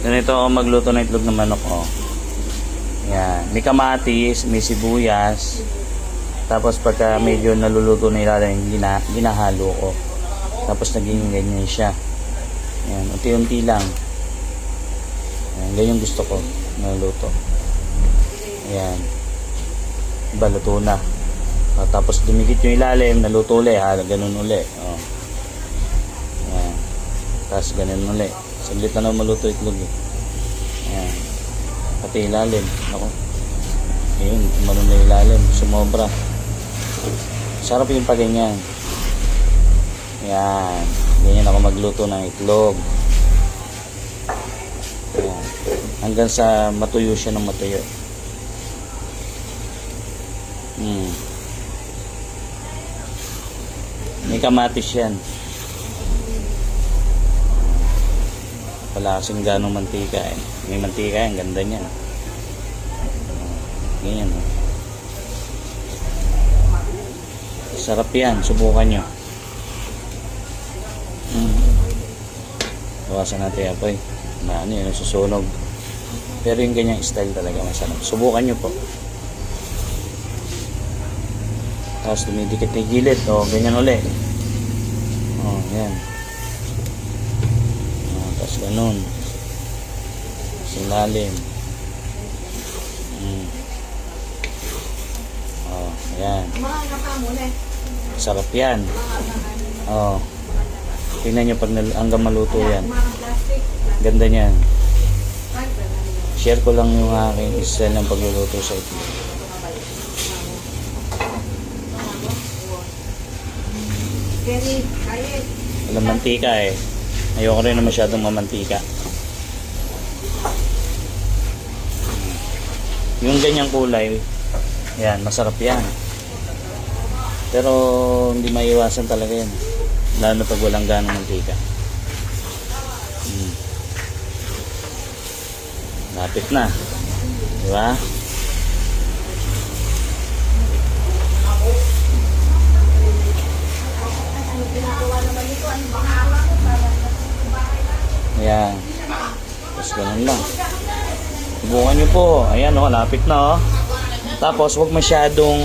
Ganito ako magluto ng itlog ng manok, oh. Yan. May kamatis, may sibuyas. Tapos pagka medyo naluluto na ilalim, ginahalo ko. Tapos naging ganyan siya. Yan. Unti-unti lang. Yan. Ganyan gusto ko. Naluto. Ayan. Baluto na. Tapos dumikit yung ilalim, naluto ulit. Ganun ulit. Oh. Yan. Tapos ganun ulit. Saglit na maluto itlog eh. Ayan. Pati ilalim. Ako. Ayun, umano na ilalim. Sumobra. Sarap yung paganyan. Ayan. Ganyan ako magluto ng itlog. Ayan. Hanggang sa matuyo siya ng matuyo. May kamatis yan. Wala kasing ganong mantika eh. May mantika yan, ganda niyan. Ganyan oh. Sarap yan, subukan nyo. Bawasan natin apoy. Ano yun, susunog. Pero yung ganyang style talaga masarap. Subukan nyo po. Tapos dumidikit na gilid. O, ganyan ulit. O, yan. Tapos ganun. Sinalim. Oh, ayan. Sarap yan. Oh. Tingnan nyo pag hanggang maluto yan. Ganda niyan. Share ko lang yung aking style ng pagluluto sa itlog. Walang mantika eh. Ayoko rin na masyadong mamantika. Yung ganyang kulay, yan, masarap yan. Pero hindi maiwasan talaga yan. Lalo pag walang ganong mantika. Lapit na. Diba? Ayan. Tapos ganun lang. Subukan nyo po. Ayan o, lapit na o. Tapos huwag masyadong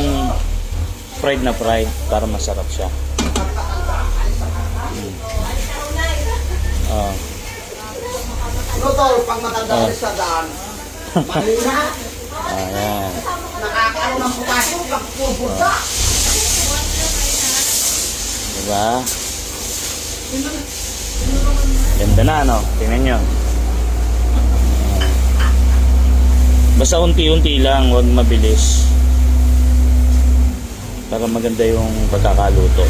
fried na fried para masarap siya. Tol, pag matanda sa daan, mahina. Ayan. Nakakaano ng pumasok, pagpupunta. Diba? Ganda na, no? Tingnan nyo. Basta unti-unti lang, huwag mabilis. Para maganda yung pagkakaluto.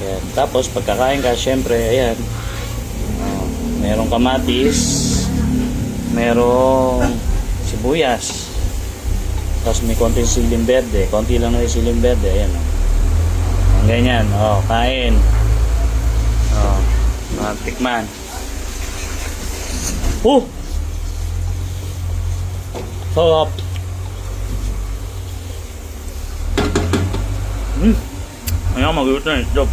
Ayan. Tapos pagkakain ka, syempre, ayan. Merong kamatis, merong sibuyas. Tapos may konting siling berde. Konti lang na yung siling berde. Ayan. Ang ganyan. Kain. Tikman. Sarap. Ayan, mag-iwit na yung itlog.